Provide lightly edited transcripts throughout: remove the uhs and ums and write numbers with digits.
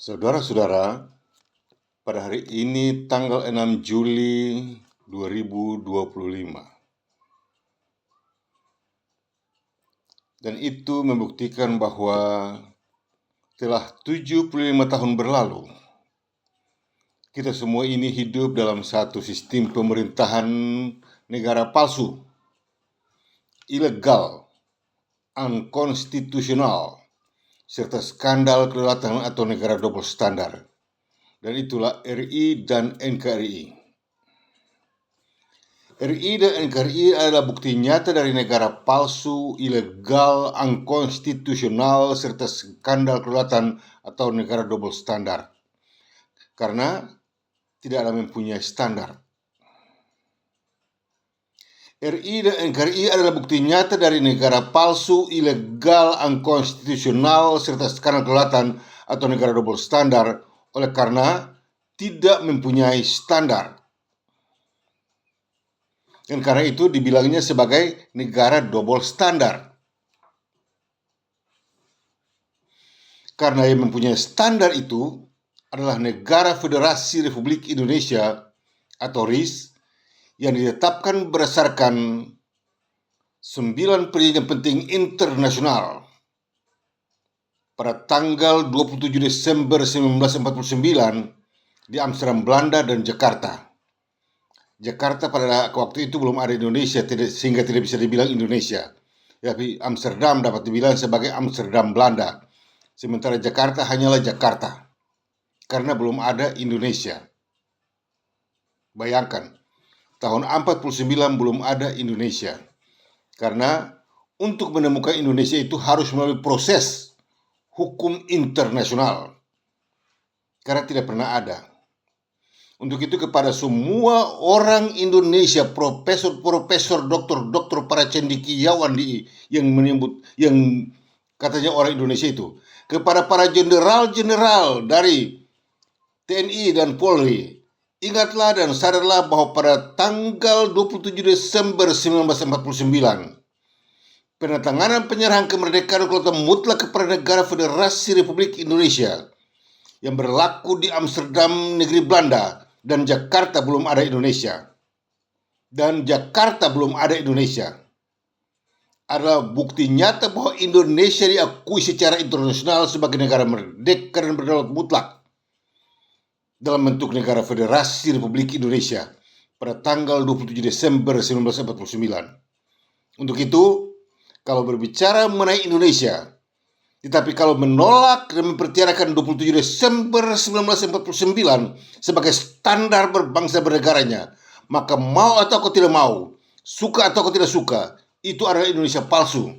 Saudara-saudara, pada hari ini tanggal 6 Juli 2025. Dan itu membuktikan bahwa telah 75 tahun berlalu, kita semua ini hidup dalam satu sistem pemerintahan negara palsu, ilegal, unkonstitusional, serta skandal kedaulatan atau negara double standar. Dan itulah RI dan NKRI. RI dan NKRI adalah bukti nyata dari negara palsu, ilegal, unkonstitusional, serta skandal kedaulatan atau negara double standar. Karena tidak ada mempunyai standar. RI dan NKRI adalah bukti nyata dari negara palsu, ilegal, unkonstitusional, serta skandal kedaulatan atau negara double standar oleh karena tidak mempunyai standar. Dan karena itu dibilangnya sebagai negara double standar. Karena yang mempunyai standar itu adalah Negara Federasi Republik Indonesia atau RIS yang ditetapkan berdasarkan 9 perjanjian penting internasional pada tanggal 27 Desember 1949 di Amsterdam, Belanda dan Jakarta. Jakarta pada waktu itu belum ada Indonesia, sehingga tidak bisa dibilang Indonesia. Tapi Amsterdam dapat dibilang sebagai Amsterdam Belanda. Sementara Jakarta hanyalah Jakarta, karena belum ada Indonesia. Bayangkan, tahun 49 belum ada Indonesia. Karena untuk menemukan Indonesia itu harus melalui proses hukum internasional, karena tidak pernah ada. Untuk itu kepada semua orang Indonesia, profesor, doktor, para cendekiawan yang katanya orang Indonesia itu, kepada para jenderal dari TNI dan Polri, ingatlah dan sadarlah bahwa pada tanggal 27 Desember 1949 penandatanganan penyerahan kemerdekaan kelautan mutlak kepada negara Federasi Republik Indonesia yang berlaku di Amsterdam, negeri Belanda, dan Jakarta belum ada Indonesia. Adalah bukti nyata bahwa Indonesia diakui secara internasional sebagai negara merdeka dan berdaulat mutlak dalam bentuk negara Federasi Republik Indonesia pada tanggal 27 Desember 1949. Untuk itu, kalau berbicara mengenai Indonesia, tetapi kalau menolak dan mempertiadakan 27 Desember 1949 sebagai standar berbangsa bernegaranya, maka mau atau tidak mau, suka atau tidak suka, itu adalah Indonesia palsu,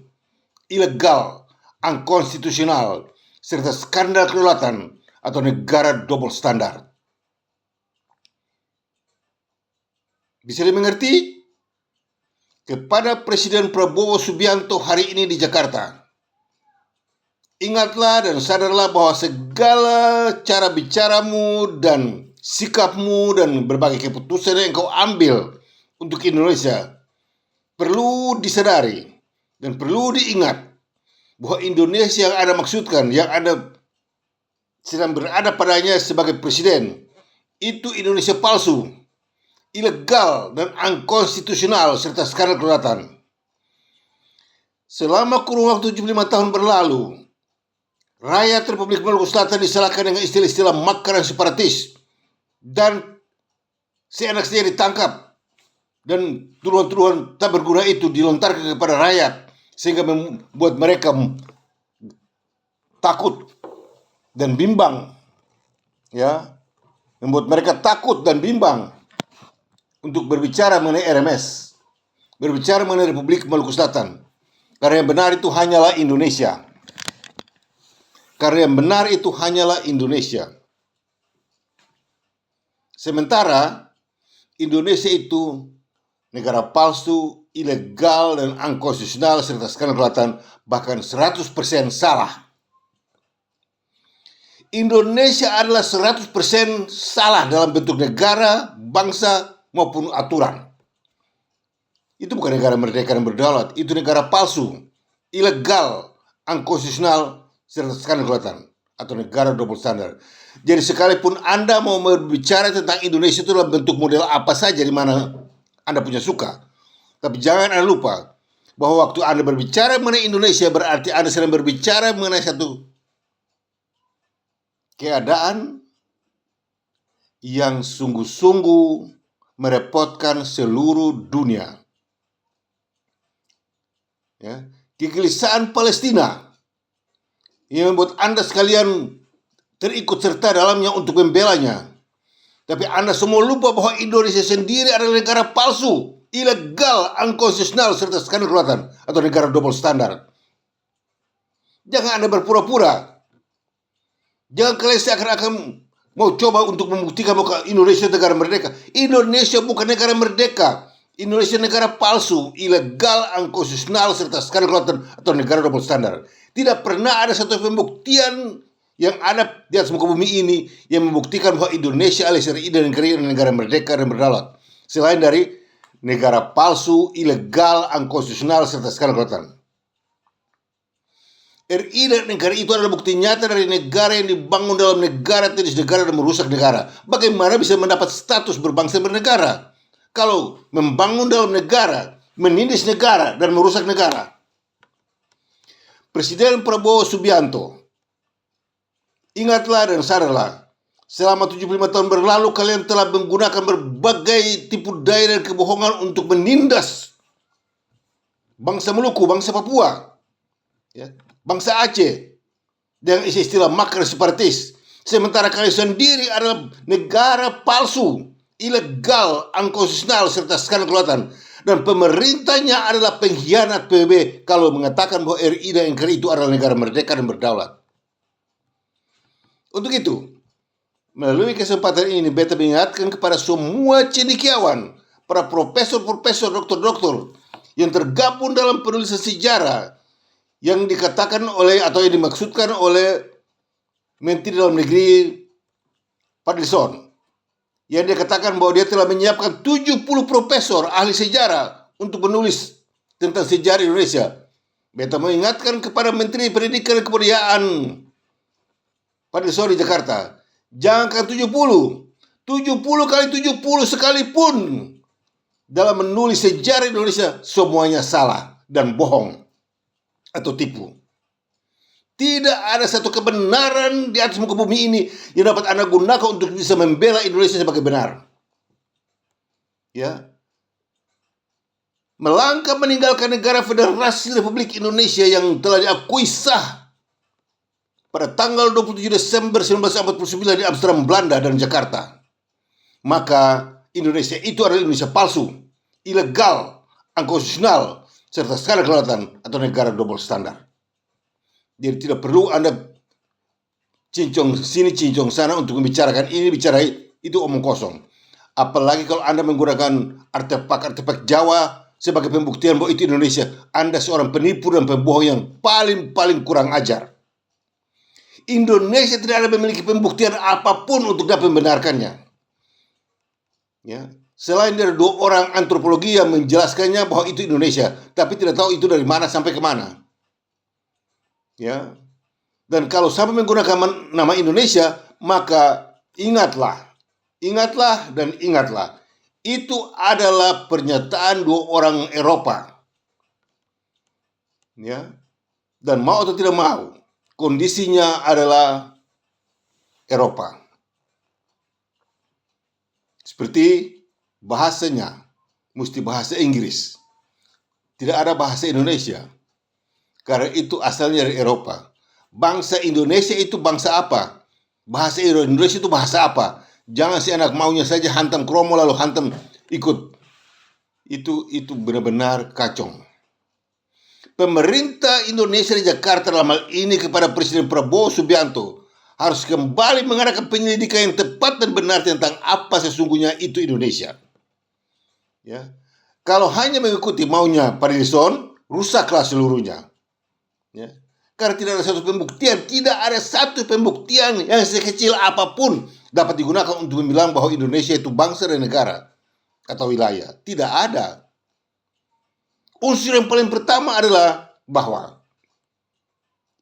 ilegal, unkonstitusional, serta skandal kedaulatan atau negara double standar. Bisa dimengerti? Kepada Presiden Prabowo Subianto hari ini di Jakarta, ingatlah dan sadarlah bahwa segala cara bicaramu dan sikapmu dan berbagai keputusan yang kau ambil untuk Indonesia perlu disadari dan perlu diingat bahwa Indonesia yang Anda maksudkan, yang Anda sedang berada padanya sebagai presiden, itu Indonesia palsu, ilegal dan unkonstitusional serta skandal kedaulatan. Selama kurun waktu 75 tahun berlalu, rakyat Republik Maluku Selatan disalahkan dengan istilah-istilah makar dan separatis, dan seenak saja ditangkap, dan tuduhan-tuduhan tak berguna itu dilontarkan kepada rakyat sehingga membuat mereka takut dan bimbang, membuat mereka takut dan bimbang untuk berbicara mengenai RMS, berbicara mengenai Republik Maluku Selatan, karena yang benar itu hanyalah Indonesia. Sementara Indonesia itu negara palsu, ilegal, dan unkonstitusional serta skandal kedaulatan, bahkan 100% salah. Indonesia adalah 100% salah dalam bentuk negara, bangsa, maupun aturan. Itu bukan negara merdeka dan berdaulat, itu negara palsu, ilegal, unkonstitusional, serta skandal kedaulatan. atau negara double standar. Jadi sekalipun Anda mau berbicara tentang Indonesia itu dalam bentuk model apa saja di mana Anda punya suka, tapi jangan Anda lupa bahwa waktu Anda berbicara mengenai Indonesia berarti Anda sedang berbicara mengenai satu keadaan yang sungguh-sungguh merepotkan seluruh dunia. Ya, kegelisahan Palestina yang membuat Anda sekalian terikut serta dalamnya untuk membelanya. Tapi Anda semua lupa bahwa Indonesia sendiri adalah negara palsu, ilegal, unkonstitusional, serta skandal kelewatan atau negara double standar. Jangan Anda berpura-pura. Jangan kalian seakan-akan mau coba untuk membuktikan bahwa Indonesia negara merdeka. Indonesia bukan negara merdeka. Indonesia negara palsu, ilegal, unkonstitusional, serta skandal kelewatan atau negara double standar. Tidak pernah ada satu pembuktian yang ada di atas muka bumi ini yang membuktikan bahwa Indonesia alias RI dan negara merdeka dan berdaulat, selain dari negara palsu, ilegal, unkonstitusional, serta skandal kelewatan. RI dan negara itu adalah bukti nyata dari negara yang dibangun dalam negara, tidak negara dan merusak negara. Bagaimana bisa mendapat status berbangsa dan bernegara kalau membangun dalam negara, menindas negara, dan merusak negara? Presiden Prabowo Subianto, ingatlah dan sadarlah, selama 75 tahun berlalu kalian telah menggunakan berbagai tipu daya dan kebohongan untuk menindas bangsa Maluku, bangsa Papua, ya, bangsa Aceh, dengan istilah makar separatis. Sementara kalian sendiri adalah negara palsu, ilegal, unkonstitusional, serta skandal kelewatan. Dan pemerintahnya adalah pengkhianat PBB kalau mengatakan bahwa RI dan NKRI itu adalah negara merdeka dan berdaulat. Untuk itu, melalui kesempatan ini, beta mengingatkan kepada semua cendekiawan, para profesor-profesor, doktor-doktor yang tergabung dalam penulisan sejarah yang dikatakan oleh atau yang dimaksudkan oleh Menteri Dalam Negeri Fadlizon, yang dia katakan bahwa dia telah menyiapkan 70 profesor ahli sejarah untuk menulis tentang sejarah Indonesia. Beta mengingatkan kepada Menteri Pendidikan dan Kebudayaan Fadlizon di Jakarta, jangankan 70 kali 70 sekalipun dalam menulis sejarah Indonesia, semuanya salah dan bohong atau tipu. Tidak ada satu kebenaran di atas muka bumi ini yang dapat Anda gunakan untuk bisa membela Indonesia sebagai benar. Ya, melangkah meninggalkan negara Federasi Republik Indonesia yang telah diakui sah pada tanggal 27 Desember 1949 di Amsterdam, Belanda dan Jakarta, maka Indonesia itu adalah Indonesia palsu, ilegal, unkonstitusional, serta skandal kelewatan atau negara double standar. Jadi tidak perlu Anda cincong sini cincong sana untuk membicarakan ini, bicara itu omong kosong. Apalagi kalau Anda menggunakan artefak-artefak Jawa sebagai pembuktian bahwa itu Indonesia. Anda seorang penipu dan pembohong yang paling kurang ajar. Indonesia tidak ada memiliki pembuktian apapun untuk dapat membenarkannya. Ya, selain dari 2 orang antropologi yang menjelaskannya bahwa itu Indonesia, tapi tidak tahu itu dari mana sampai kemana. Ya, dan kalau sampai menggunakan nama Indonesia, maka ingatlah dan ingatlah, itu adalah pernyataan 2 orang Eropa. Ya, dan mau atau tidak mau, kondisinya adalah Eropa. Seperti bahasanya, mesti bahasa Inggris. Tidak ada bahasa Indonesia. Karena itu asalnya dari Eropa. Bangsa Indonesia itu bangsa apa? Bahasa Indonesia itu bahasa apa? Jangan si anak maunya saja hantam kromo lalu hantam ikut. Itu benar-benar kacau. Pemerintah Indonesia di Jakarta dalam hal ini kepada Presiden Prabowo Subianto harus kembali mengadakan penyelidikan yang tepat dan benar tentang apa sesungguhnya itu Indonesia. Ya. Kalau hanya mengikuti maunya Fadlizon, rusaklah seluruhnya. Ya. Karena tidak ada satu pembuktian yang sekecil apapun dapat digunakan untuk bilang bahwa Indonesia itu bangsa dan negara atau wilayah. Tidak ada. Unsur yang paling pertama adalah bahwa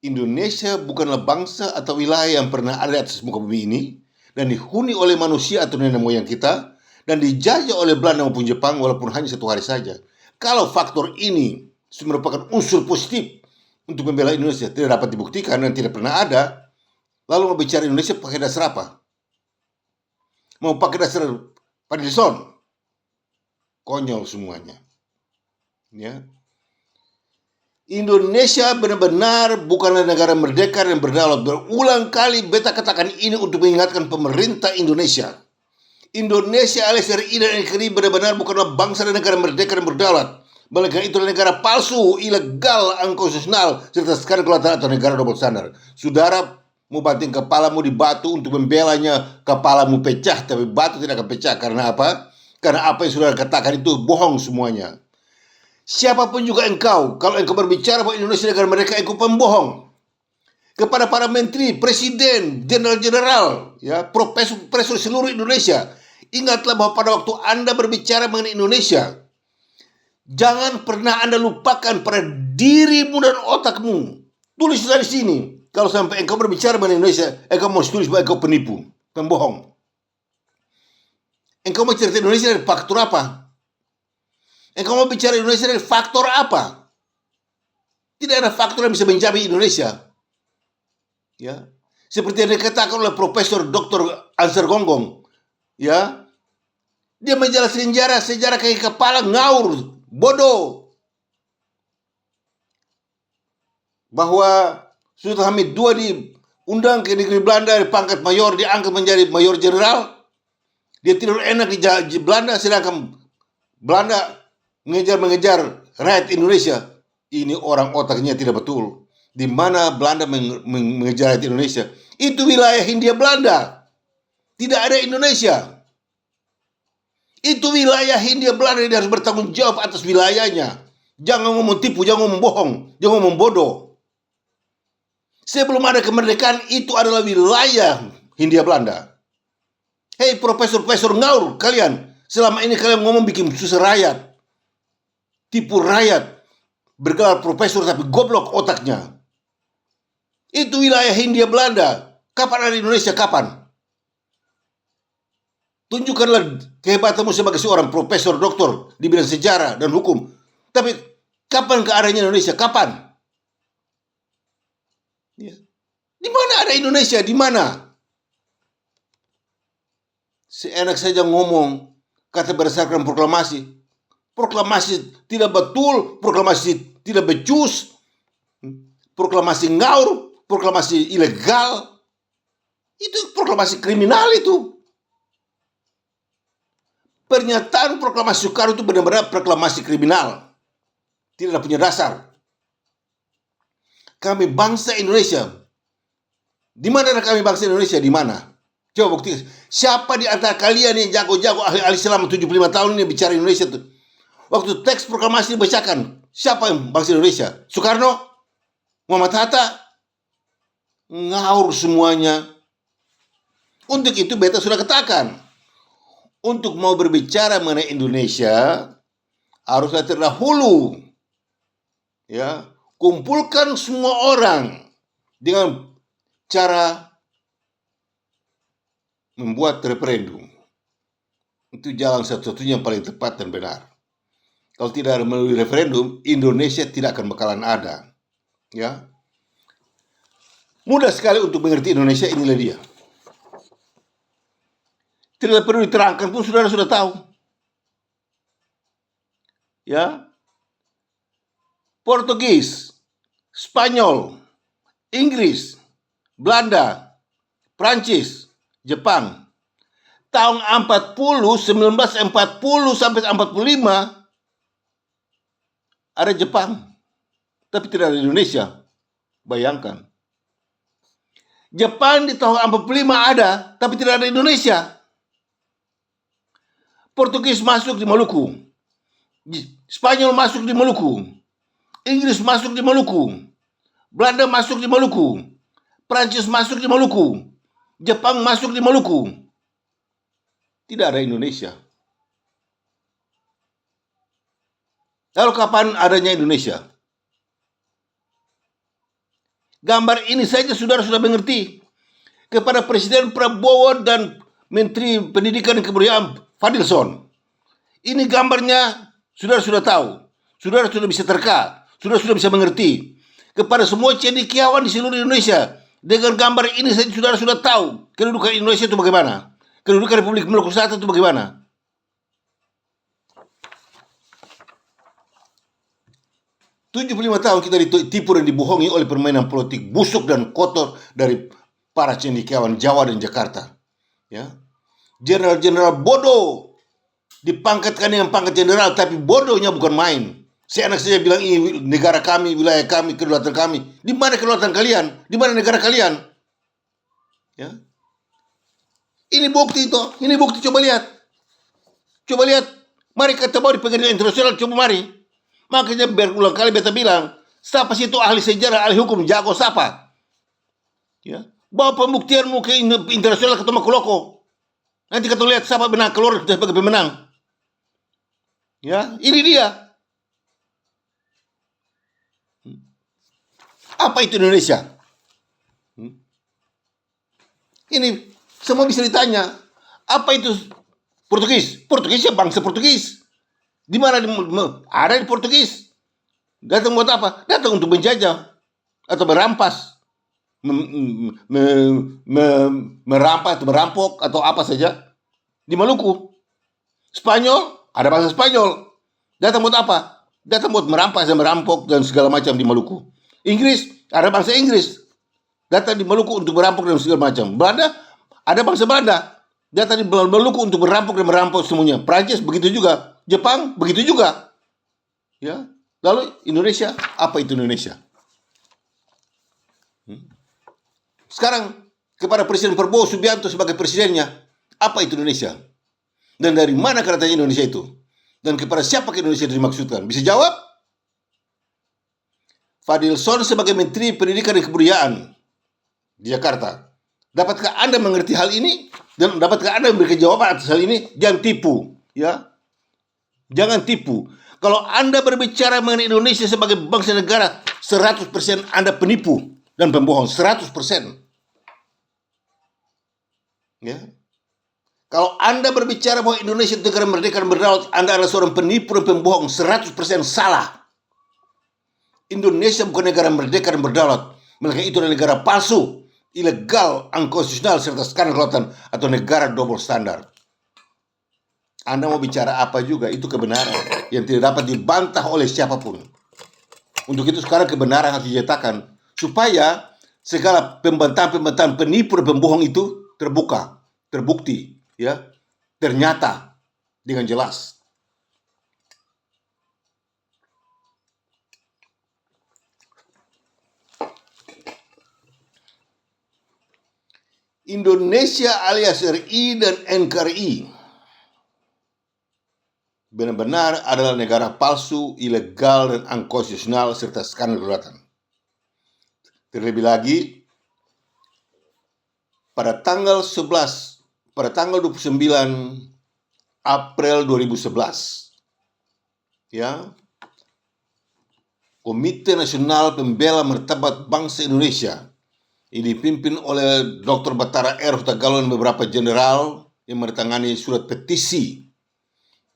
Indonesia bukanlah bangsa atau wilayah yang pernah ada atas muka bumi ini dan dihuni oleh manusia atau nenek moyang kita dan dijajah oleh Belanda maupun Jepang walaupun hanya 1 hari saja. Kalau faktor ini merupakan unsur positif untuk membela Indonesia tidak dapat dibuktikan dan tidak pernah ada, lalu mau bicara Indonesia pakai dasar apa? Mau pakai dasar Padilson? Konyol semuanya. Ya. Indonesia benar-benar bukanlah negara merdeka dan berdaulat. Berulang kali beta katakan ini untuk mengingatkan pemerintah Indonesia. Indonesia alias RI dan NKRI benar-benar bukanlah bangsa dan negara merdeka dan berdaulat. Melainkan itu adalah negara palsu, ilegal, unkonstitusional, serta sekarang kelautan atau negara double standard. Saudara mau banting kepalamu di batu untuk membelanya, kepalamu pecah, tapi batu tidak akan pecah. Karena apa? Karena apa yang saudara katakan itu bohong semuanya. Siapapun juga engkau, kalau engkau berbicara bahwa Indonesia negara mereka, engkau pembohong. Kepada para menteri, presiden, jenderal-jenderal, ya, profesor seluruh Indonesia, ingatlah bahwa pada waktu Anda berbicara mengenai Indonesia, jangan pernah Anda lupakan pada dirimu dan otakmu. Tulislah di sini. Kalau sampai engkau berbicara mengenai Indonesia, engkau mau tulis bahwa engkau penipu, pembohong. Engkau mau cerita Indonesia dari faktor apa? Engkau mau bicara Indonesia dari faktor apa? Tidak ada faktor yang bisa menjamin Indonesia. Ya, seperti yang dikatakan oleh Profesor Dr. Ansar Gonggong, ya, dia menjelaskan sejarah kaki kepala ngaur, bodoh, bahwa Sultan Hamid II diundang ke negeri Belanda dari pangkat mayor diangkat menjadi mayor jenderal. Dia tidur enak di Belanda, sedangkan Belanda mengejar rakyat Indonesia. Ini orang otaknya tidak betul. Di mana Belanda mengejar rakyat Indonesia? Itu wilayah Hindia Belanda. Tidak ada Indonesia. Itu wilayah Hindia Belanda, dia harus bertanggung jawab atas wilayahnya. Jangan ngomong tipu, jangan ngomong bohong, jangan ngomong bodoh. Sebelum ada kemerdekaan, itu adalah wilayah Hindia Belanda. Hei profesor-profesor ngaur kalian, selama ini kalian ngomong bikin susah rakyat, tipu rakyat, bergelar profesor tapi goblok otaknya. Itu wilayah Hindia Belanda. Kapan ada Indonesia? Kapan? Tunjukkanlah kehebatanmu sebagai seorang profesor doktor di bidang sejarah dan hukum. Tapi kapan keadaannya Indonesia? Kapan? Ya. Di mana ada Indonesia? Di mana? Seenak saja ngomong, kata berdasarkan proklamasi. Proklamasi tidak betul, proklamasi tidak becus, proklamasi ngaur, proklamasi ilegal. Itu proklamasi kriminal itu. Pernyataan proklamasi Soekarno itu benar-benar proklamasi kriminal. Tidak punya dasar. Kami bangsa Indonesia. Di mana ada kami bangsa Indonesia? Di mana? Coba buktikan. Siapa di antara kalian yang jago-jago ahli-ahli selama 75 tahun ini bicara Indonesia tuh? Waktu teks proklamasi dibacakan, siapa yang bangsa Indonesia? Soekarno? Muhammad Hatta? Ngaur semuanya. Untuk itu beta sudah katakan, untuk mau berbicara mengenai Indonesia, haruslah terdahulu, ya, kumpulkan semua orang dengan cara membuat referendum. Itu jalan satu-satunya yang paling tepat dan benar. Kalau tidak ada melalui referendum, Indonesia tidak akan bakalan ada. Ya, mudah sekali untuk mengerti Indonesia, inilah dia. Tidak perlu diterangkan pun saudara sudah tahu. Ya, Portugis, Spanyol, Inggris, Belanda, Prancis, Jepang. Tahun 1940 sampai 45 ada Jepang, tapi tidak ada Indonesia. Bayangkan. Jepang di tahun 45 ada, tapi tidak ada Indonesia. Portugis masuk di Maluku, Spanyol masuk di Maluku, Inggris masuk di Maluku, Belanda masuk di Maluku, Prancis masuk di Maluku, Jepang masuk di Maluku. Tidak ada Indonesia. Lalu kapan adanya Indonesia? Gambar ini saja saudara sudah mengerti. Kepada Presiden Prabowo dan Menteri Pendidikan dan Kebudayaan Fadlizon, ini gambarnya saudara sudah tahu. Saudara sudah bisa terka. Saudara sudah bisa mengerti. Kepada semua cendekiawan di seluruh Indonesia, dengan gambar ini saja saudara sudah tahu kedudukan Indonesia itu bagaimana. Kedudukan Republik Maluku Selatan itu bagaimana. 75 tahun kita ditipu dan dibohongi oleh permainan politik busuk dan kotor dari para cendekiawan Jawa dan Jakarta. Ya, jenderal-jenderal bodoh dipangkatkan dengan pangkat jenderal, tapi bodohnya bukan main. Seenak saja bilang ini negara kami, wilayah kami, kedaulatan kami. Di mana kedaulatan kalian? Di mana negara kalian? Ya, ini bukti itu. Ini bukti, coba lihat. Coba lihat. Mari kita bawa di pengadilan internasional, coba mari. Makanya berulang kali beta bilang, siapa sih itu ahli sejarah, ahli hukum, jago siapa? Ya, bawa pembuktianmu ke internasional, ketemu Koloko. Nanti kita lihat siapa benar keluar sebagai pemenang. Ya, ini dia. Apa itu Indonesia? Ini semua bisa ditanya. Apa itu Portugis? Portugis ya bangsa Portugis. Di mana ada di Portugis? Datang buat apa? Datang untuk menjajah atau merampas, merampas atau merampok atau apa saja di Maluku. Spanyol, ada bangsa Spanyol. Datang buat apa? Datang buat merampas dan merampok dan segala macam di Maluku. Inggris, ada bangsa Inggris. Datang di Maluku untuk merampok dan segala macam. Belanda, ada bangsa Belanda. Datang di Maluku untuk merampok dan merampok semuanya. Prancis begitu juga. Jepang begitu juga. Ya. Lalu Indonesia, apa itu Indonesia? Sekarang kepada Presiden Prabowo Subianto sebagai presidennya, apa itu Indonesia? Dan dari mana katanya Indonesia itu? Dan kepada siapa Indonesia itu dimaksudkan? Bisa jawab? Fadlizon sebagai Menteri Pendidikan dan Kebudayaan di Jakarta. Dapatkah Anda mengerti hal ini? Dan dapatkah Anda memberikan jawaban atas hal ini? Jangan tipu, ya. Jangan tipu. Kalau Anda berbicara mengenai Indonesia sebagai bangsa negara, 100% Anda penipu dan pembohong, 100%. Ya. Kalau Anda berbicara bahwa Indonesia itu negara merdeka dan berdaulat, Anda adalah seorang penipu dan pembohong, 100% salah. Indonesia bukan negara merdeka dan berdaulat, melainkan itu adalah negara palsu, ilegal, unkonstitusional, serta skandal kelautan atau negara double standar. Anda mau bicara apa juga, itu kebenaran yang tidak dapat dibantah oleh siapapun. Untuk itu sekarang kebenaran harus dinyatakan, supaya segala pembantahan-pembantahan penipu dan pembohong itu terbuka, terbukti, ya, ternyata dengan jelas. Indonesia alias RI dan NKRI benar-benar adalah negara palsu, ilegal, dan unkonstitusional serta skandal kedaulatan. Terlebih lagi, pada tanggal 29 April 2011, ya, Komite Nasional Pembela Martabat Bangsa Indonesia ini dipimpin oleh Dr. Batara R. Huta Galung dan beberapa jenderal yang menandatangani surat petisi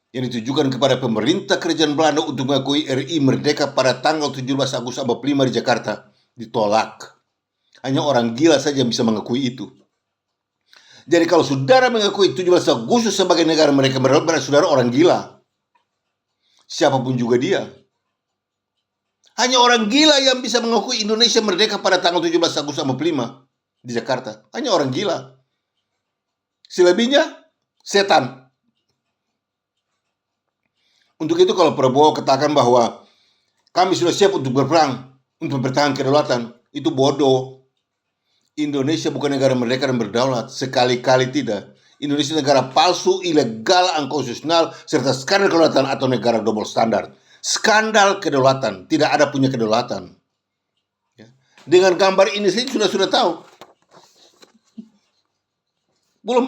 yang ditujukan kepada pemerintah kerajaan Belanda untuk mengakui RI merdeka pada tanggal 17 Agustus 45 di Jakarta, ditolak. Hanya orang gila saja yang bisa mengakui itu. Jadi kalau saudara mengakui 17 Agustus sebagai negara mereka, berarti saudara orang gila. Siapapun juga dia. Hanya orang gila yang bisa mengakui Indonesia merdeka pada tanggal 17 Agustus 45 di Jakarta. Hanya orang gila. Selebihnya, setan. Untuk itu kalau Prabowo katakan bahwa kami sudah siap untuk berperang, untuk mempertahankan kedaulatan, itu bodoh. Indonesia bukan negara merdeka dan berdaulat. Sekali-kali tidak. Indonesia negara palsu, ilegal, unkonstitusional, serta skandal kedaulatan atau negara double standar. Skandal kedaulatan. Tidak ada punya kedaulatan. Dengan gambar ini saya sudah tahu. Belum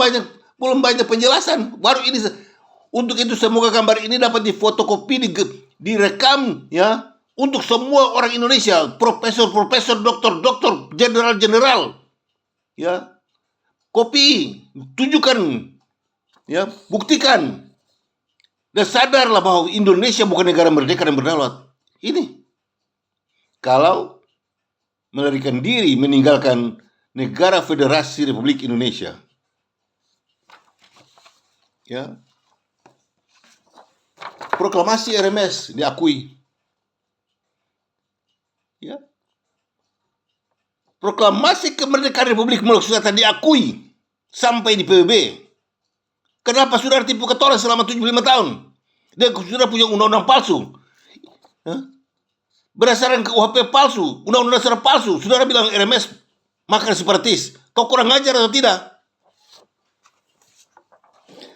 banyak penjelasan. Baru ini. Untuk itu semoga gambar ini dapat difotokopi, direkam, ya, untuk semua orang Indonesia, profesor-profesor, dokter-dokter, jenderal-jenderal, ya, kopi, tunjukkan, ya, buktikan, dan sadarlah bahwa Indonesia bukan negara merdeka dan berdaulat. Ini kalau melarikan diri meninggalkan negara Federasi Republik Indonesia, ya, proklamasi RMS diakui, ya, proklamasi kemerdekaan Republik Maluku Selatan diakui sampai di PBB. Kenapa saudara tipu ketoran selama 75 tahun? Dan saudara punya undang-undang palsu. Berdasarkan KUHP palsu, undang-undang dasar palsu. Saudara bilang RMS makan separatis. Kau kurang ajar atau tidak?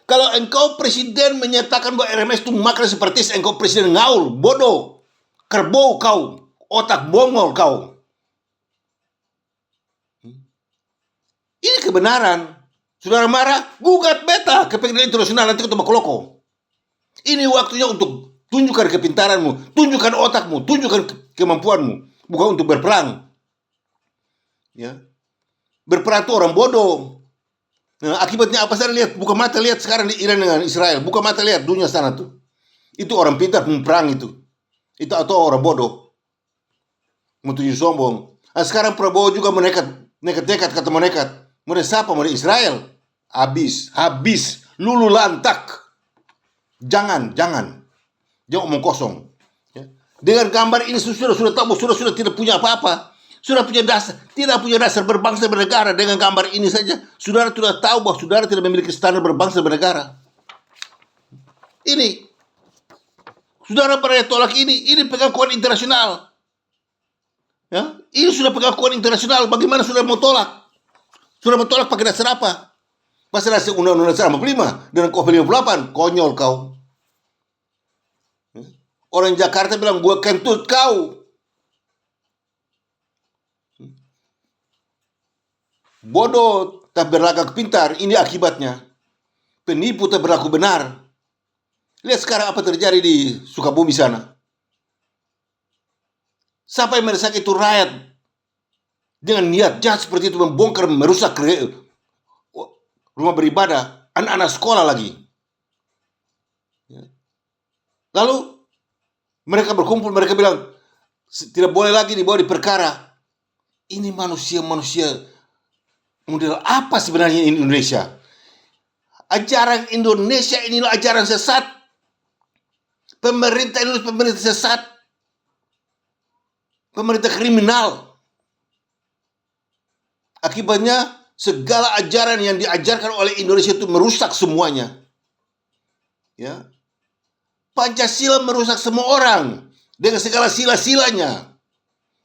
Kalau engkau presiden menyatakan bahwa RMS itu makan separatis, engkau presiden ngaul, bodoh, kerbau kau, otak bongol kau. Ini kebenaran. Saudara marah, gugat beta ke pengadilan internasional, nanti ketemu koloko. Ini waktunya untuk tunjukkan kepintaranmu, tunjukkan otakmu, tunjukkan kemampuanmu, bukan untuk berperang. Ya, berperang itu orang bodoh. Nah, akibatnya apa? Saya lihat, buka mata lihat sekarang di Iran dengan Israel, buka mata lihat dunia sana tuh. Itu orang pintar perang itu atau orang bodoh, mau tuju sombong. Nah, sekarang Prabowo juga nekat kata menekat. Mau siapa? Mau Israel? Habis, lulu lantak. Jangan omong kosong. Ya. Dengan gambar ini sudah tahu, sudah tidak punya apa-apa. Sudah punya dasar, tidak punya dasar berbangsa bernegara. Dengan gambar ini saja, saudara sudah tahu bahwa saudara tidak memiliki standar berbangsa bernegara. Ini, saudara pada tolak ini pengakuan internasional. Ya, ini sudah pengakuan internasional. Bagaimana saudara mau tolak? Sudah mau tolak pakai dasar apa? Masa dasar Undang-Undang Dasar 45 dengan KUHP 58, konyol kau. Orang Jakarta bilang gua kentut kau. Bodoh tak berlagak pintar, ini akibatnya. Penipu tak berlaku benar. Lihat sekarang apa terjadi di Sukabumi sana. Siapa yang meresahkan itu rakyat dengan niat jahat seperti itu, membongkar, merusak rumah beribadah, anak-anak sekolah lagi. Lalu mereka berkumpul, mereka bilang tidak boleh lagi dibawa di perkara. Ini manusia model apa sebenarnya in Indonesia? Ajaran Indonesia inilah ajaran sesat. Pemerintah Indonesia pemerintah sesat. Pemerintah kriminal. Akibatnya segala ajaran yang diajarkan oleh Indonesia itu merusak semuanya. Ya. Pancasila merusak semua orang dengan segala sila-silanya.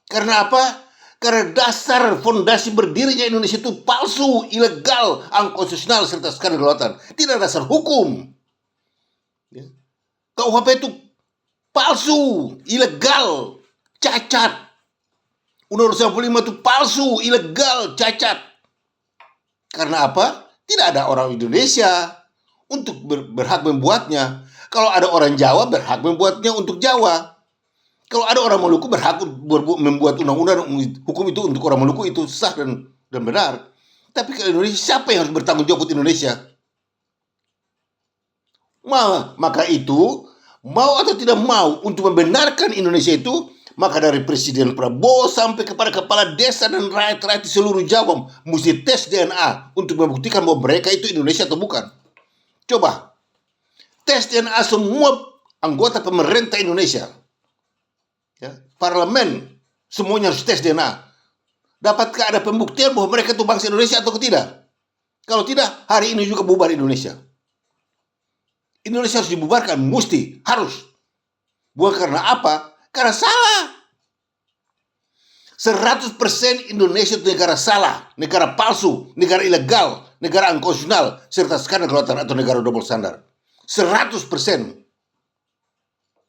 Karena apa? Karena dasar fondasi berdirinya Indonesia itu palsu, ilegal, unkonstitusional serta skandal. Tidak ada dasar hukum. Ya. KUHP itu palsu, ilegal, cacat. Undang-Undang 45 itu palsu, ilegal, cacat. Karena apa? Tidak ada orang Indonesia untuk berhak membuatnya. Kalau ada orang Jawa berhak membuatnya untuk Jawa. Kalau ada orang Maluku berhak membuat undang-undang hukum itu untuk orang Maluku, itu sah dan benar. Tapi kalau Indonesia, siapa yang harus bertanggung jawab untuk Indonesia? Maka itu, mau atau tidak mau untuk membenarkan Indonesia itu, maka dari Presiden Prabowo sampai kepada kepala desa dan rakyat-rakyat di seluruh Jawa mesti tes DNA untuk membuktikan bahwa mereka itu Indonesia atau bukan. Coba tes DNA semua anggota pemerintah Indonesia, ya, parlemen, semuanya harus tes DNA. Dapatkah ada pembuktian bahwa mereka itu bangsa Indonesia atau tidak? Kalau tidak, hari ini juga bubar Indonesia. Indonesia harus dibubarkan, mesti, harus. Bukan karena apa? Karena salah. 100% Indonesia itu negara salah, negara palsu, negara ilegal, negara unkonstitusional, serta skandal kelautan atau negara double standar. 100%.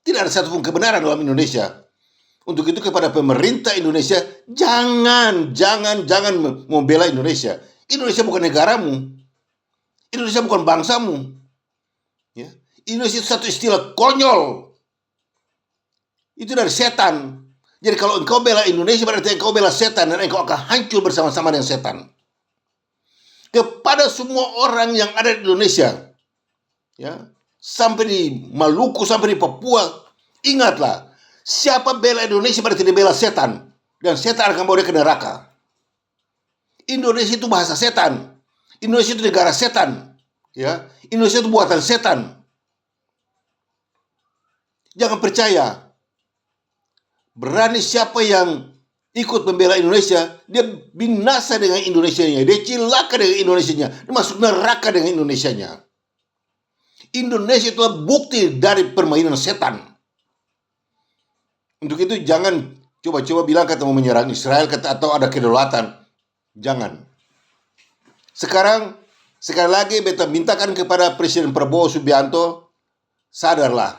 Tidak ada satupun kebenaran dalam Indonesia. Untuk itu kepada pemerintah Indonesia, jangan membela Indonesia. Indonesia bukan negaramu. Indonesia bukan bangsamu. Ya. Indonesia itu satu istilah konyol. Itu dari setan. Jadi kalau engkau bela Indonesia berarti engkau bela setan, dan engkau akan hancur bersama-sama dengan setan. Kepada semua orang yang ada di Indonesia, ya, sampai di Maluku, sampai di Papua, ingatlah, siapa bela Indonesia berarti dia bela setan, dan setan akan bawa dia ke neraka. Indonesia itu bahasa setan. Indonesia itu negara setan, ya. Indonesia itu buatan setan. Jangan percaya. Berani siapa yang ikut membela Indonesia, dia binasa dengan Indonesianya, dia cilaka dengan Indonesianya, dia masuk neraka dengan Indonesianya. Indonesia itu bukti dari permainan setan. Untuk itu jangan coba-coba bilang kata mau menyerang Israel atau ada kedaulatan. Jangan. Sekarang sekali lagi beta mintakan kepada Presiden Prabowo Subianto, sadarlah.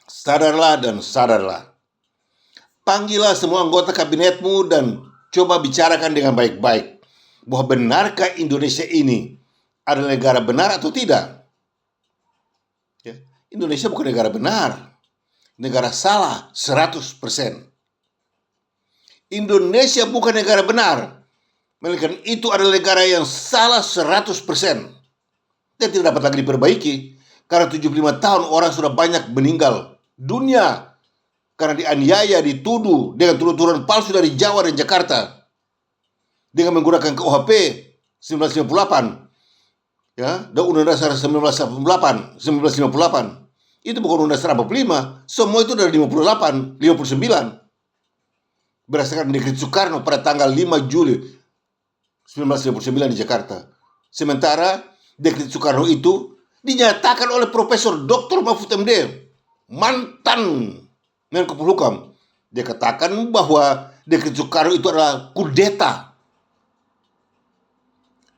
Sadarlah dan sadarlah. Panggillah semua anggota kabinetmu dan coba bicarakan dengan baik-baik bahwa benarkah Indonesia ini adalah negara benar atau tidak. Ya. Indonesia bukan negara benar, negara salah 100%. Indonesia bukan negara benar, melainkan itu adalah negara yang salah 100%. Dan tidak dapat lagi diperbaiki karena 75 tahun orang sudah banyak meninggal dunia karena dianiaya, dituduh dengan tuduhan palsu dari Jawa dan Jakarta dengan menggunakan KUHP 1958, ya, dan Undang-Undang Dasar 1958. Itu bukan Undang-Undang Dasar 45, semua itu dari 58, 59. Berdasarkan Dekret Soekarno pada tanggal 5 Juli 1959 di Jakarta. Sementara Dekret Soekarno itu dinyatakan oleh Profesor Dr. Mahfud MD, mantan Menko Polhukam. Dia katakan bahwa Dekret Soekarno itu adalah kudeta.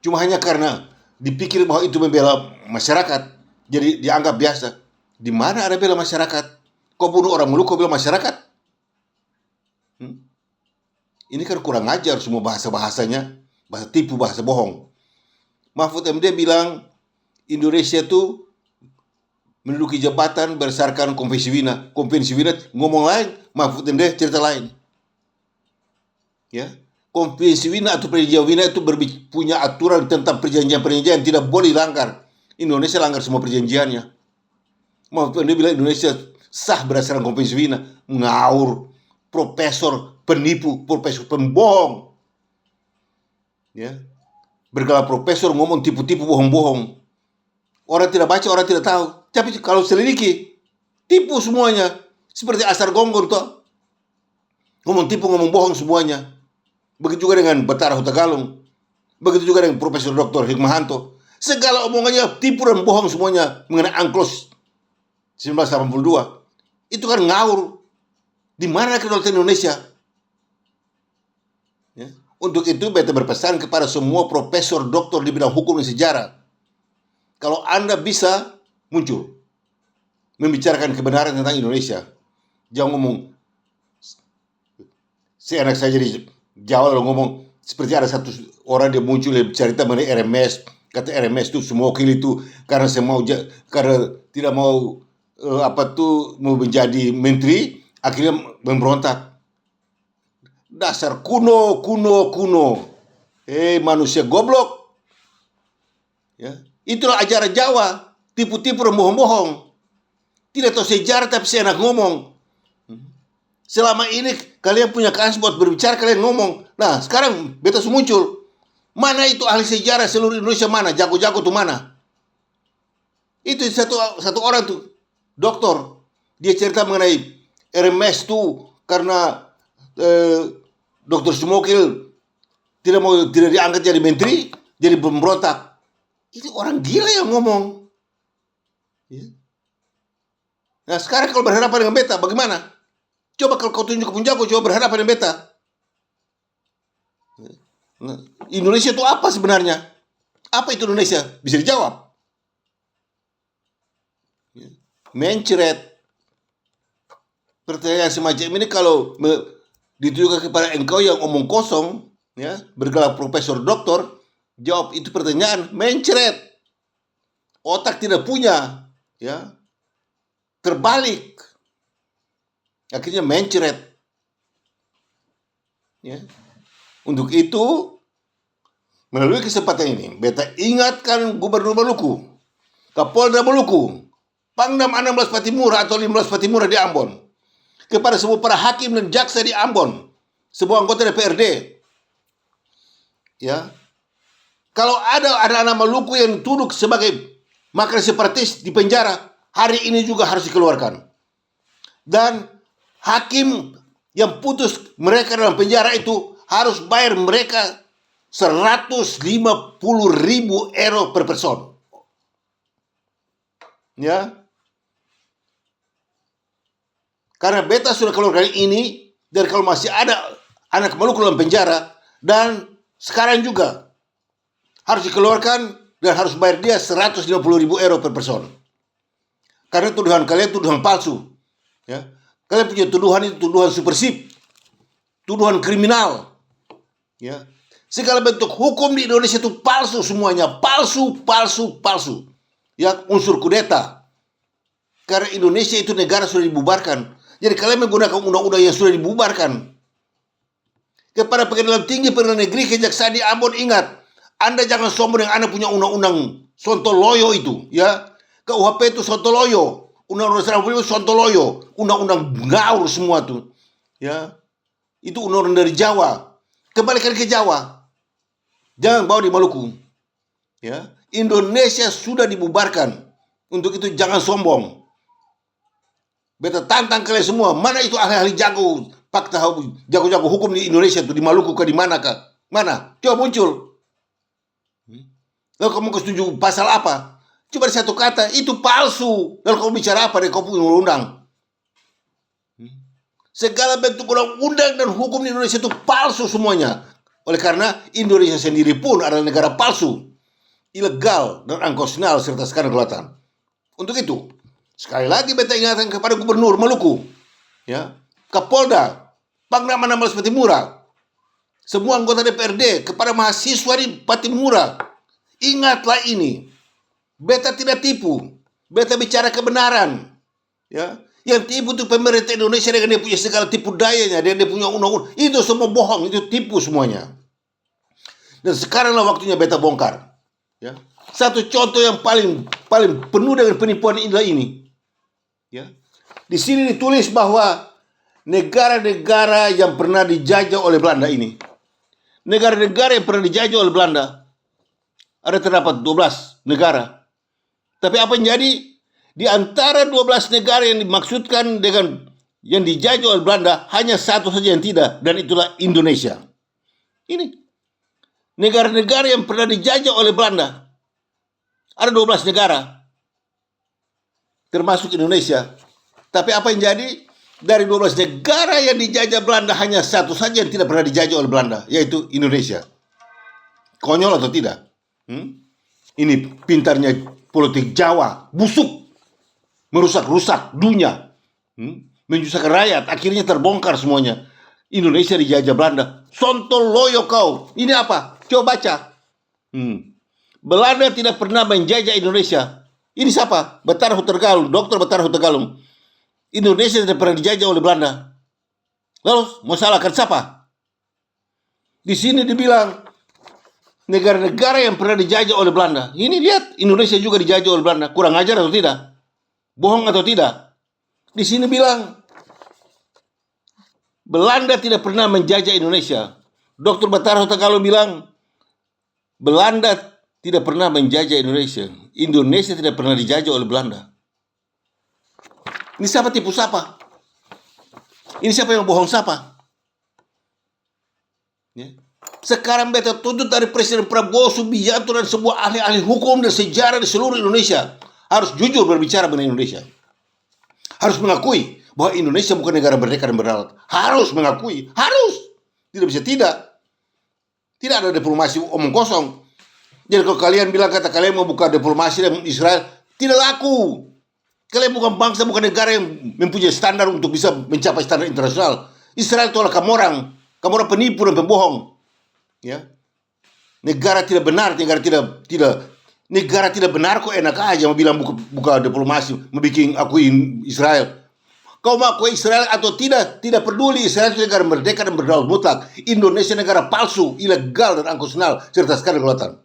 Cuma hanya karena dipikir bahwa itu membela masyarakat, jadi dianggap biasa. Di mana ada bela masyarakat? Kau bunuh orang Maluku, kau bela masyarakat? Ini kan kurang ajar semua bahasa-bahasanya, bahasa tipu, bahasa bohong. Mahfud MD bilang Indonesia itu menduduki jabatan berdasarkan Konvensi Wina. Konvensi Wina ngomong lain, Mahfud MD cerita lain. Ya, Konvensi Wina atau Perjanjian Wina itu punya aturan tentang perjanjian-perjanjian yang tidak boleh dilanggar. Indonesia langgar semua perjanjiannya. Mahfud MD bilang Indonesia sah berdasarkan Konvensi Wina. Ngawur, profesor penipu, profesor pembohong. Ya, bergelar profesor ngomong tipu-tipu, bohong-bohong. Orang tidak baca, orang tidak tahu. Tapi kalau selidiki, tipu semuanya. Seperti Asar Gonggong toh. Ngomong tipu, ngomong bohong semuanya. Begitu juga dengan Batara Hutagalung. Begitu juga dengan Profesor Dr. Hikmahanto. Segala omongannya tipu dan bohong semuanya mengenai UNCLOS 1982. Itu kan ngawur. Di mana kedaulatan Indonesia? Ya. Untuk itu beta berpesan kepada semua profesor doktor di bidang hukum dan sejarah. Kalau Anda bisa muncul membicarakan kebenaran tentang Indonesia, jangan ngomong seenak saja di Jawa lalu ngomong seperti ada satu orang dia muncul dia cerita mengenai RMS, kata RMS itu semua wakil itu karena karena tidak mau mau menjadi menteri, akhirnya memberontak. Dasar kuno. Manusia goblok. Ya. Itulah ajaran Jawa, tipu-tipu dan bohong-bohong. Tidak tahu sejarah tapi seenak ngomong. Selama ini kalian punya chance buat berbicara, kalian ngomong. Nah, sekarang beta muncul. Mana itu ahli sejarah seluruh Indonesia, mana? Jago-jago tuh mana? Itu satu orang tuh, doktor. Dia cerita mengenai RMS tuh karena Dr. Sumokil tidak diangkat jadi menteri, jadi pemberontak. Itu orang gila yang ngomong. Ya. Nah sekarang kalau berhadapan dengan beta, bagaimana? Coba kalau kau tunjuk pun jago, coba berhadapan dengan beta. Nah, Indonesia itu apa sebenarnya? Apa itu Indonesia? Bisa dijawab. Ya. Mencret. Pertanyaan semacam ini kalau ditujukan kepada engkau yang omong kosong, ya, bergelar profesor doktor, jawab itu pertanyaan mencret. Otak tidak punya, ya. Terbalik. Akhirnya mencret. Ya. Untuk itu, melalui kesempatan ini, beta ingatkan Gubernur Maluku, Kapolda Maluku, Pangdam 16 Patimura atau 15 Patimura di Ambon, kepada semua para hakim dan jaksa di Ambon, semua anggota DPRD, ya, kalau ada anak-anak Maluku yang dituduh sebagai makar separatis di penjara, hari ini juga harus dikeluarkan. Dan hakim yang putus mereka dalam penjara itu harus bayar mereka 150.000 euro per person. Ya, karena beta sudah keluarkan ini, dan kalau masih ada anak Maluku dalam penjara, dan sekarang juga harus dikeluarkan dan harus bayar dia 150.000 euro per person. Karena tuduhan kalian tuduhan palsu. Ya. Kalian punya tuduhan itu tuduhan supersip, tuduhan kriminal. Ya. Segala bentuk hukum di Indonesia itu palsu semuanya, palsu. Ya, unsur kudeta. Karena Indonesia itu negara sudah dibubarkan. Jadi kalian menggunakan undang-undang yang sudah dibubarkan. Kepada pengadilan tinggi, pengadilan negeri, kejaksaan di Ambon, ingat, Anda jangan sombong yang Anda punya undang-undang sontoloyo itu, ya. KUHP itu sontoloyo, undang-undang itu sontoloyo, undang-undang ngaur semua tuh, ya. Itu undang-undang dari Jawa. Kembalikan ke Jawa. Jangan bawa di Maluku. Ya. Indonesia sudah dibubarkan. Untuk itu jangan sombong. Beta tantang kalian semua, mana itu ahli-ahli jago, fakta jago-jago hukum di Indonesia tuh, di Maluku kah, di mana kah? Mana? Coba muncul. Lalu kamu setuju pasal apa? Coba satu kata, itu palsu. Lalu kamu bicara apa dari kau punya undang-undang? Segala bentuk undang-undang dan hukum di Indonesia itu palsu semuanya. Oleh karena Indonesia sendiri pun adalah negara palsu, ilegal dan unconstitusional serta sekarang kelihatan. Untuk itu, sekali lagi beta ingatkan kepada Gubernur Maluku, ya, Kapolda, Pangdam 16 Patimura, semua anggota DPRD, kepada mahasiswa di Patimura, ingatlah ini. Beta tidak tipu, beta bicara kebenaran. Ya, yang tipu itu pemerintah Indonesia dengan dia punya segala tipu dayanya, dia punya undang-undang, itu semua bohong, itu tipu semuanya. Dan sekaranglah waktunya beta bongkar. Ya, satu contoh yang paling penuh dengan penipuan inilah ini. Ya. Di sini ditulis bahwa negara-negara yang pernah dijajah oleh Belanda ini, negara-negara yang pernah dijajah oleh Belanda, ada terdapat 12 negara. Tapi apa yang jadi? Di antara 12 negara yang dimaksudkan dengan yang dijajah oleh Belanda, hanya satu saja yang tidak, dan itulah Indonesia. Ini negara-negara yang pernah dijajah oleh Belanda, ada 12 negara, termasuk Indonesia. Tapi apa yang jadi? Dari 12 negara yang dijajah Belanda, hanya satu saja yang tidak pernah dijajah oleh Belanda, yaitu Indonesia. Konyol atau tidak? Ini pintarnya politik Jawa, busuk, merusak-rusak dunia, menyusahkan rakyat, akhirnya terbongkar semuanya. Indonesia dijajah Belanda. Sontoloyo kau. Ini apa? Coba baca. Belanda tidak pernah menjajah Indonesia. Ini siapa? Betara Hutergalung, Dr. Betara Hutergalung. Indonesia tidak pernah dijajah oleh Belanda. Lalu mau salahkan siapa? Di sini dibilang negara-negara yang pernah dijajah oleh Belanda. Ini lihat, Indonesia juga dijajah oleh Belanda. Kurang ajar atau tidak? Bohong atau tidak? Di sini bilang Belanda tidak pernah menjajah Indonesia. Dr. Betara Hutergalung bilang Belanda tidak pernah menjajah Indonesia. Indonesia tidak pernah dijajah oleh Belanda. Ini siapa tipu siapa? Ini siapa yang bohong siapa? Ya. Sekarang beta tuntut dari Presiden Prabowo Subianto dan semua ahli-ahli hukum dan sejarah di seluruh Indonesia harus jujur berbicara mengenai Indonesia. Harus mengakui bahwa Indonesia bukan negara merdeka dan berdaulat. Harus mengakui, harus. Tidak bisa tidak. Tidak ada diplomasi omong kosong. Jadi kalau kalian bilang kata kalian mau buka diplomasi dengan Israel, tidak laku. Kalian bukan bangsa, bukan negara yang mempunyai standar untuk bisa mencapai standar internasional. Israel itu adalah kamu orang penipu dan pembohong. Ya, negara tidak benar, negara tidak benar kok enak aja mau bilang buka diplomasi, mau bikin akuin Israel. Kau mengakui Israel atau tidak peduli. Israel itu negara merdeka dan berdaulat mutlak. Indonesia negara palsu, ilegal dan angkusional serta sekali kelewatan.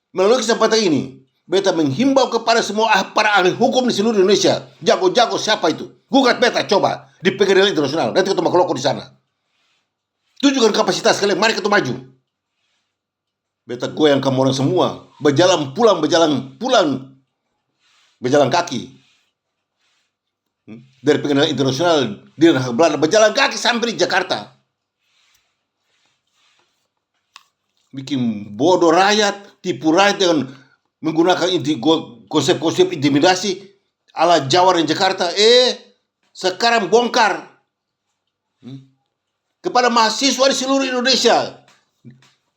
Melalui kesempatan ini, beta menghimbau kepada semua para ahli hukum di seluruh Indonesia, jago-jago siapa itu, gugat beta coba di pengadilan internasional. Nanti ketemu keloko di sana. Tunjukkan kapasitas kalian, mari kita maju. Beta goyang kamu orang semua, berjalan kaki dari pengadilan internasional di Belanda, berjalan kaki sampai di Jakarta. Bikin bodoh rakyat, tipu rakyat dengan menggunakan konsep-konsep intimidasi ala Jawa dan Jakarta. Sekarang bongkar kepada mahasiswa di seluruh Indonesia.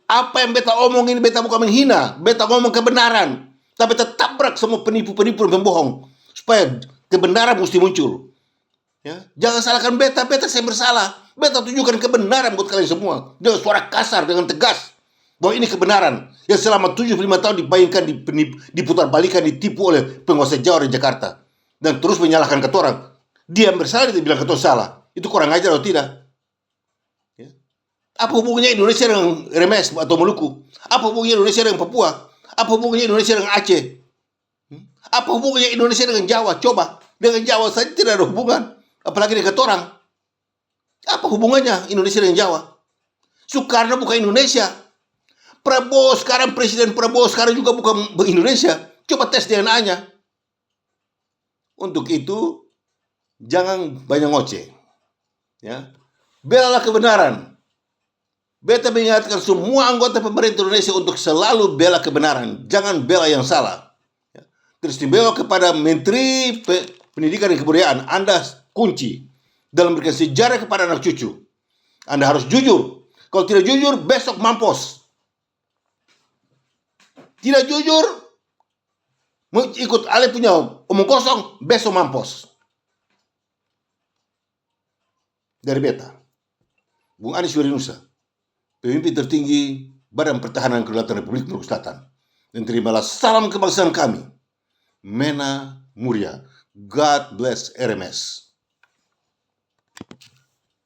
Apa yang beta omong ini, beta bukan menghina, beta ngomong kebenaran, tapi tetap tabrak semua penipu-penipu dan pembohong supaya kebenaran mesti muncul. Ya, jangan salahkan beta saya bersalah. Beta tunjukkan kebenaran buat kalian semua dengan suara kasar, dengan tegas, bahwa ini kebenaran yang selama 75 tahun dibayangkan, diputar balikan, ditipu oleh penguasa Jawa dan Jakarta, dan terus menyalahkan kata orang. Dia bersalah, dia bilang kata salah. Itu kurang ajar atau tidak? Ya. Apa hubungannya Indonesia dengan Remes atau Maluku? Apa hubungannya Indonesia dengan Papua? Apa hubungannya Indonesia dengan Aceh? Apa hubungannya Indonesia dengan Jawa? Coba, dengan Jawa saja tidak ada hubungan, apalagi dengan kata orang. Apa hubungannya Indonesia dengan Jawa? Soekarno bukan Indonesia. Prabowo sekarang, Presiden Prabowo sekarang juga bukan Indonesia. Coba tes DNA-nya. Untuk itu, jangan banyak ngoceh. Ya. Belalah kebenaran. Beta mengingatkan semua anggota pemerintah Indonesia untuk selalu bela kebenaran. Jangan bela yang salah. Ya. Teristimewa kepada Menteri Pendidikan dan Kebudayaan. Anda kunci dalam memberikan sejarah kepada anak cucu. Anda harus jujur. Kalau tidak jujur, besok mampus. Tidak jujur, ikut Ale punya omong kosong, besok mampus. Dari beta, Bung Anies Werinusa, pemimpin tertinggi Badan Pertahanan Kedaulatan Republik Maluku Selatan. Dan terimalah salam kebangsaan kami, Mena Muria. God bless RMS.